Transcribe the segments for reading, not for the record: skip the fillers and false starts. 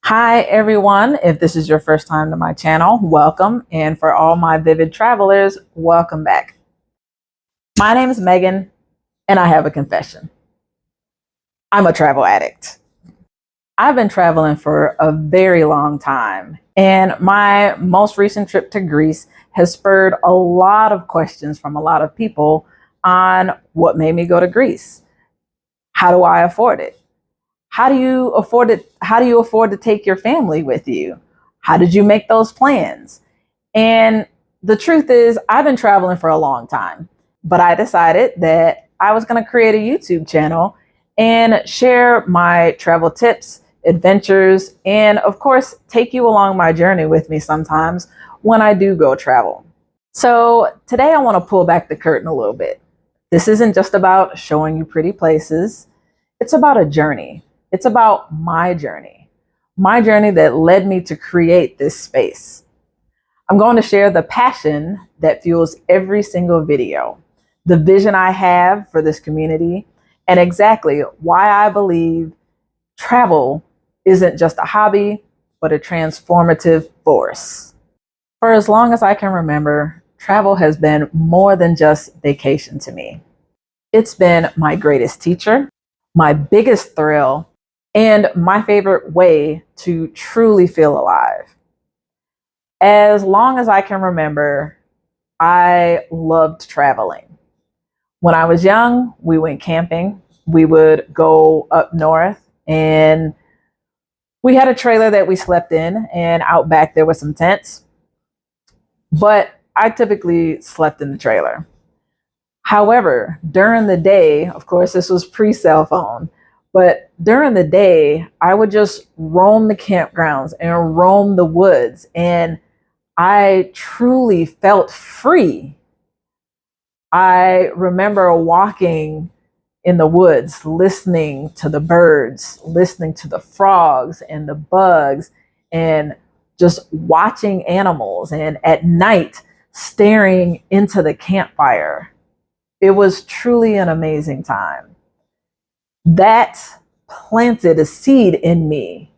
Hi, everyone. If this is your first time to my channel, welcome. And for all my vivid travelers, welcome back. My name is Megan, and I have a confession. I'm a travel addict. I've been traveling for a very long time, and my most recent trip to Greece has spurred a lot of questions from a lot of people on what made me go to Greece. How do I afford it? How do you afford it? How do you afford to take your family with you? How did you make those plans? And the truth is, I've been traveling for a long time, but I decided that I was going to create a YouTube channel and share my travel tips, adventures, and of course, take you along my journey with me sometimes when I do go travel. So today I want to pull back the curtain a little bit. This isn't just about showing you pretty places. It's about a journey. It's about my journey that led me to create this space. I'm going to share the passion that fuels every single video, the vision I have for this community, and exactly why I believe travel isn't just a hobby, but a transformative force. For as long as I can remember, travel has been more than just vacation to me. It's been my greatest teacher, my biggest thrill, and my favorite way to truly feel alive. As long as I can remember, I loved traveling. When I was young, we went camping. We would go up north, and we had a trailer that we slept in, and out back there were some tents. But I typically slept in the trailer. However, during the day, of course, this was pre-cell phone, but during the day, I would just roam the campgrounds and roam the woods, and I truly felt free. I remember walking in the woods, listening to the birds, listening to the frogs and the bugs, and just watching animals, and at night, staring into the campfire. It was truly an amazing time. That planted a seed in me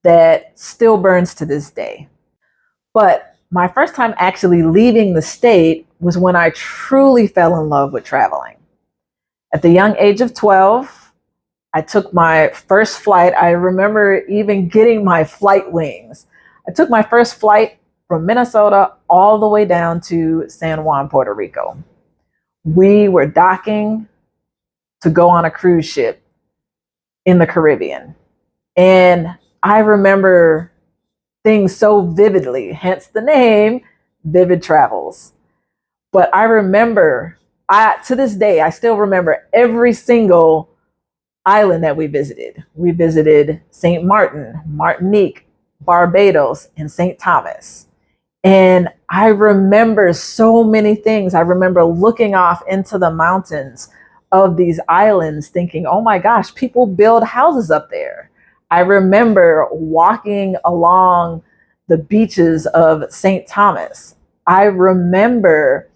that still burns to this day. But my first time actually leaving the state was when I truly fell in love with traveling. At the young age of 12, I took my first flight. I remember even getting my flight wings. I took my first flight from Minnesota all the way down to San Juan, Puerto Rico. We were docking to go on a cruise ship in the Caribbean. And I remember things so vividly, hence the name Vivid Travels. But I remember, to this day, I still remember every single island that we visited. We visited St. Martin, Martinique, Barbados, and St. Thomas. And I remember so many things. I remember looking off into the mountains of these islands thinking, oh my gosh, people build houses up there. I remember walking along the beaches of St. Thomas. I remember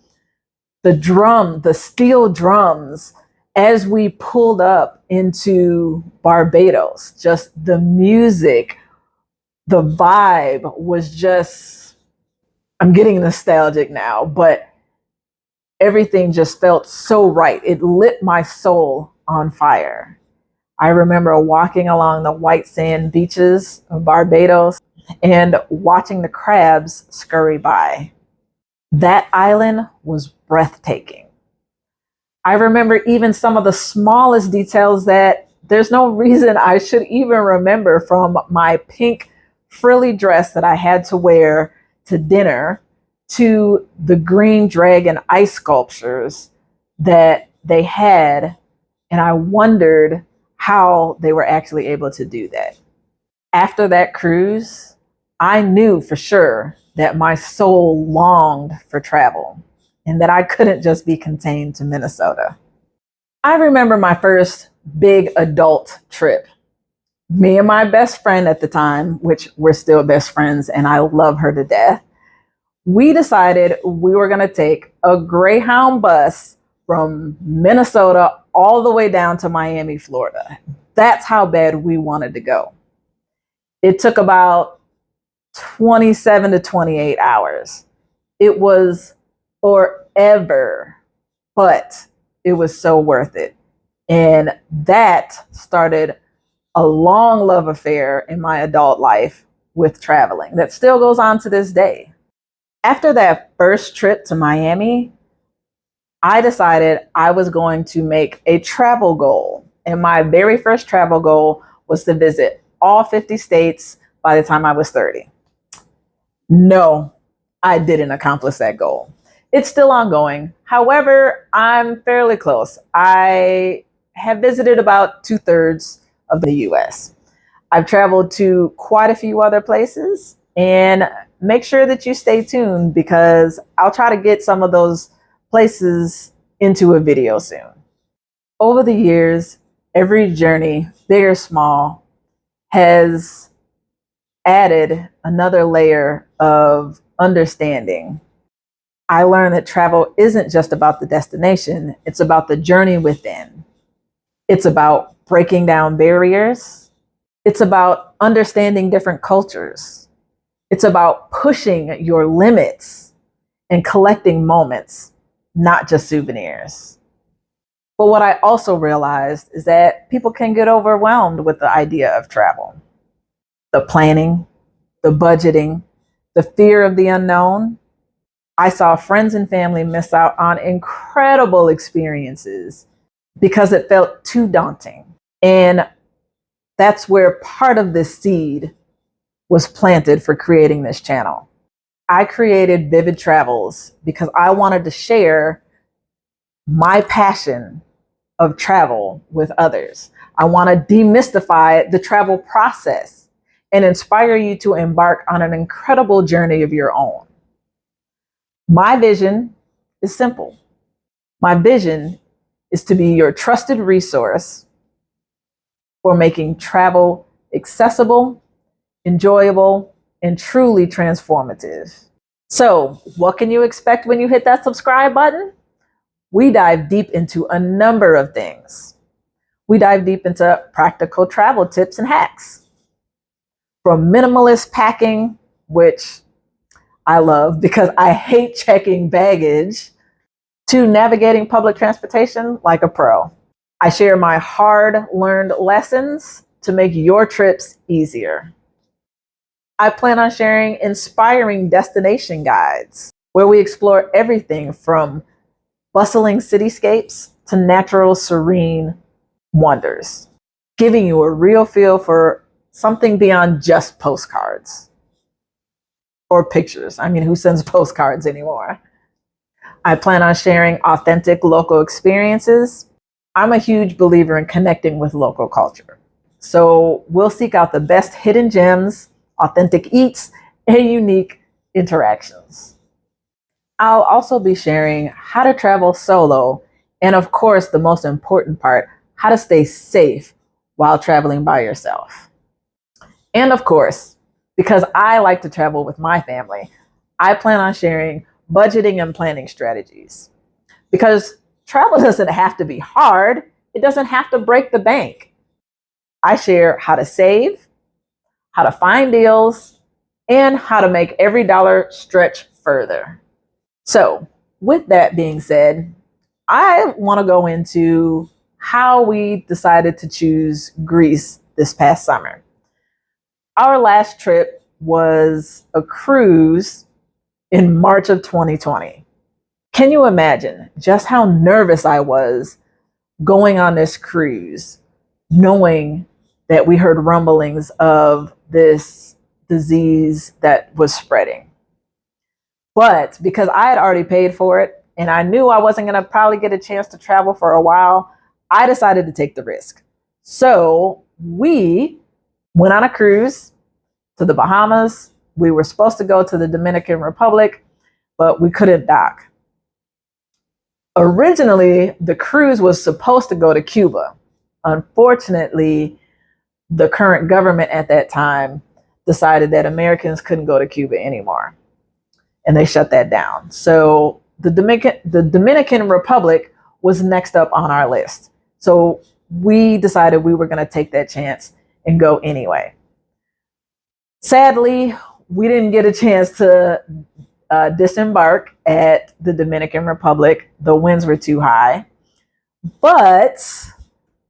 the steel drums as we pulled up into Barbados. Just the music, the vibe was just, I'm getting nostalgic now, but everything just felt so right. It lit my soul on fire. I remember walking along the white sand beaches of Barbados and watching the crabs scurry by. That island was breathtaking. I remember even some of the smallest details that there's no reason I should even remember, from my pink frilly dress that I had to wear to dinner, to the green dragon ice sculptures that they had. And I wondered how they were actually able to do that. After that cruise, I knew for sure that my soul longed for travel and that I couldn't just be contained to Minnesota. I remember my first big adult trip. Me and my best friend at the time, which we're still best friends and I love her to death, we decided we were going to take a Greyhound bus from Minnesota all the way down to Miami, Florida. That's how bad we wanted to go. It took about 27 to 28 hours. It was forever, but it was so worth it. And that started a long love affair in my adult life with traveling that still goes on to this day. After that first trip to Miami, I decided I was going to make a travel goal. And my very first travel goal was to visit all 50 states by the time I was 30. No, I didn't accomplish that goal. It's still ongoing. However, I'm fairly close. I have visited about 2/3 of the US. I've traveled to quite a few other places, and make sure that you stay tuned because I'll try to get some of those places into a video soon. Over the years, every journey, big or small, has added another layer of understanding. I learned that travel isn't just about the destination, it's about the journey within. It's about breaking down barriers. It's about understanding different cultures. It's about pushing your limits and collecting moments, not just souvenirs. But what I also realized is that people can get overwhelmed with the idea of travel. The planning, the budgeting, the fear of the unknown. I saw friends and family miss out on incredible experiences because it felt too daunting. And that's where part of this seed was planted for creating this channel. I created Vivid Travels because I wanted to share my passion of travel with others. I want to demystify the travel process and inspire you to embark on an incredible journey of your own. My vision is simple. My vision is to be your trusted resource for making travel accessible, enjoyable, and truly transformative. So, what can you expect when you hit that subscribe button? We dive deep into a number of things. We dive deep into practical travel tips and hacks. From minimalist packing, which I love because I hate checking baggage, to navigating public transportation like a pro. I share my hard-learned lessons to make your trips easier. I plan on sharing inspiring destination guides where we explore everything from bustling cityscapes to natural, serene wonders, giving you a real feel for something beyond just postcards or pictures. I mean, who sends postcards anymore? I plan on sharing authentic local experiences. I'm a huge believer in connecting with local culture. So we'll seek out the best hidden gems, authentic eats, and unique interactions. I'll also be sharing how to travel solo, and of course, the most important part, how to stay safe while traveling by yourself. And of course, because I like to travel with my family, I plan on sharing budgeting and planning strategies. Because travel doesn't have to be hard, it doesn't have to break the bank. I share how to save, how to find deals, and how to make every dollar stretch further. So, with that being said, I want to go into how we decided to choose Greece this past summer. Our last trip was a cruise in March of 2020. Can you imagine just how nervous I was going on this cruise, knowing that we heard rumblings of this disease that was spreading? But because I had already paid for it and I knew I wasn't going to probably get a chance to travel for a while, I decided to take the risk. So we went on a cruise to the Bahamas. We were supposed to go to the Dominican Republic, but we couldn't dock. Originally, the cruise was supposed to go to Cuba. Unfortunately, the current government at that time decided that Americans couldn't go to Cuba anymore, and they shut that down. So the Dominican Republic was next up on our list. So we decided we were going to take that chance and go anyway. Sadly, we didn't get a chance to disembark at the Dominican Republic. The winds were too high, but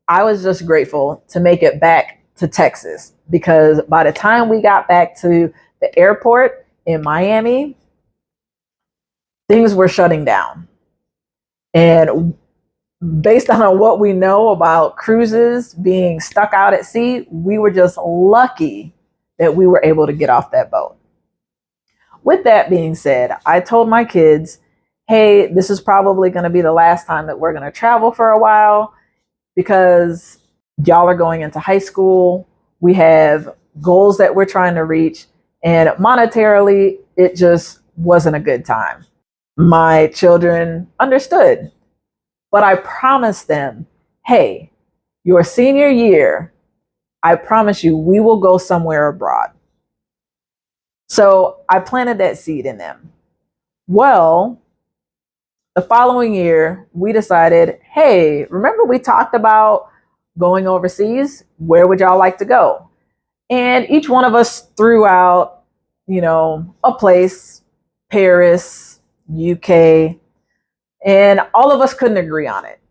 I was just grateful to make it back to Texas, because by the time we got back to the airport in Miami, things were shutting down. And based on what we know about cruises being stuck out at sea, we were just lucky that we were able to get off that boat. With that being said, I told my kids, hey, this is probably going to be the last time that we're going to travel for a while, because y'all are going into high school. We have goals that we're trying to reach, and monetarily, it just wasn't a good time. My children understood, but I promised them, hey, your senior year, I promise you, we will go somewhere abroad. So I planted that seed in them. Well, the following year, we decided, hey, remember we talked about going overseas? Where would y'all like to go? And each one of us threw out, a place, Paris, UK, and all of us couldn't agree on it.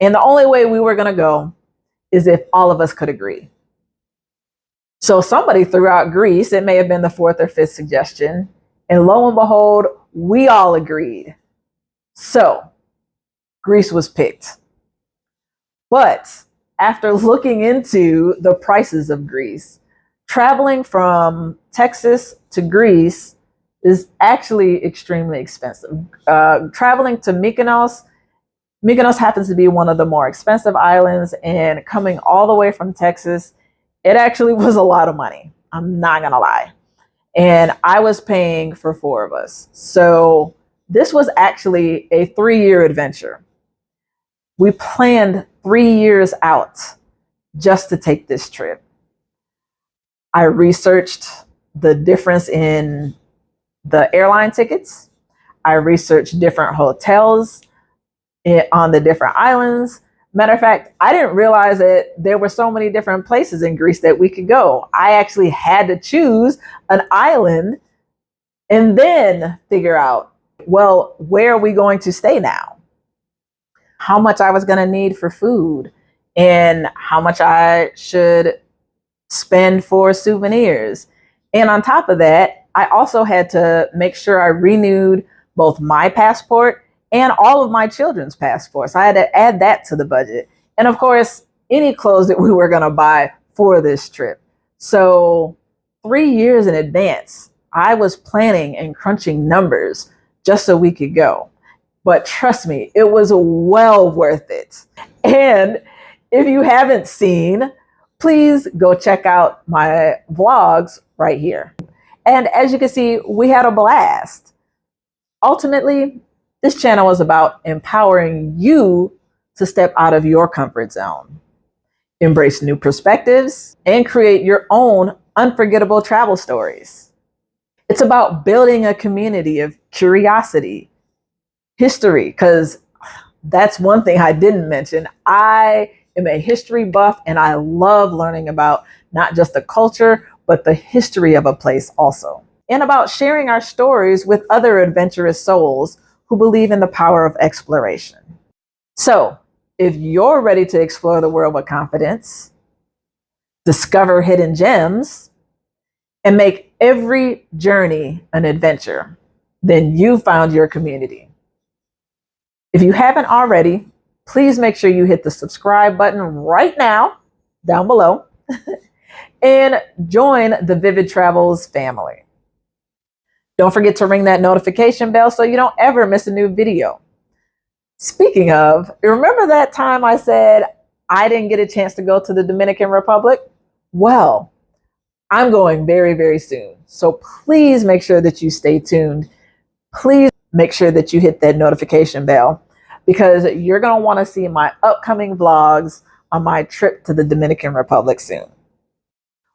And the only way we were going to go is if all of us could agree. So somebody threw out Greece. It may have been the fourth or fifth suggestion. And lo and behold, we all agreed. So Greece was picked. But after looking into the prices of Greece, traveling from Texas to Greece is actually extremely expensive. Traveling to Mykonos happens to be one of the more expensive islands, and coming all the way from Texas, it actually was a lot of money. I'm not gonna lie. And I was paying for 4 of us. So this was actually a 3-year adventure. We planned 3 years out just to take this trip. I researched the difference in the airline tickets. I researched different hotels on the different islands. Matter of fact, I didn't realize that there were so many different places in Greece that we could go. I actually had to choose an island and then figure out, well, where are we going to stay now? How much I was going to need for food, and how much I should spend for souvenirs. And on top of that, I also had to make sure I renewed both my passport and all of my children's passports. I had to add that to the budget. And of course, any clothes that we were going to buy for this trip. So 3 years in advance, I was planning and crunching numbers just so we could go. But trust me, it was well worth it. And if you haven't seen, please go check out my vlogs right here. And as you can see, we had a blast. Ultimately, this channel is about empowering you to step out of your comfort zone, embrace new perspectives, and create your own unforgettable travel stories. It's about building a community of curiosity, history, because that's one thing I didn't mention. I am a history buff, and I love learning about not just the culture, but the history of a place also. And about sharing our stories with other adventurous souls who believe in the power of exploration. So, if you're ready to explore the world with confidence, discover hidden gems, and make every journey an adventure, then you found your community. If you haven't already, please make sure you hit the subscribe button right now, down below, and join the Vivid Travels family. Don't forget to ring that notification bell so you don't ever miss a new video. Speaking of, remember that time I said I didn't get a chance to go to the Dominican Republic? Well, I'm going very, very soon. So please make sure that you stay tuned. Please make sure that you hit that notification bell, because you're going to want to see my upcoming vlogs on my trip to the Dominican Republic soon.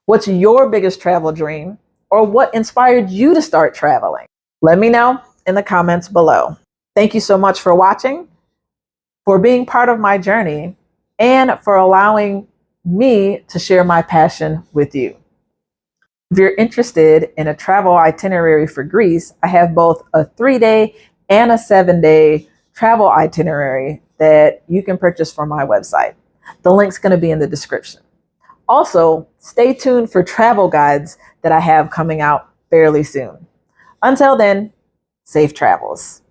What's your biggest travel dream, or what inspired you to start traveling? Let me know in the comments below. Thank you so much for watching, for being part of my journey, and for allowing me to share my passion with you. If you're interested in a travel itinerary for Greece, I have both a 3-day and a 7-day travel itinerary that you can purchase from my website. The link's going to be in the description. Also, stay tuned for travel guides that I have coming out fairly soon. Until then, safe travels.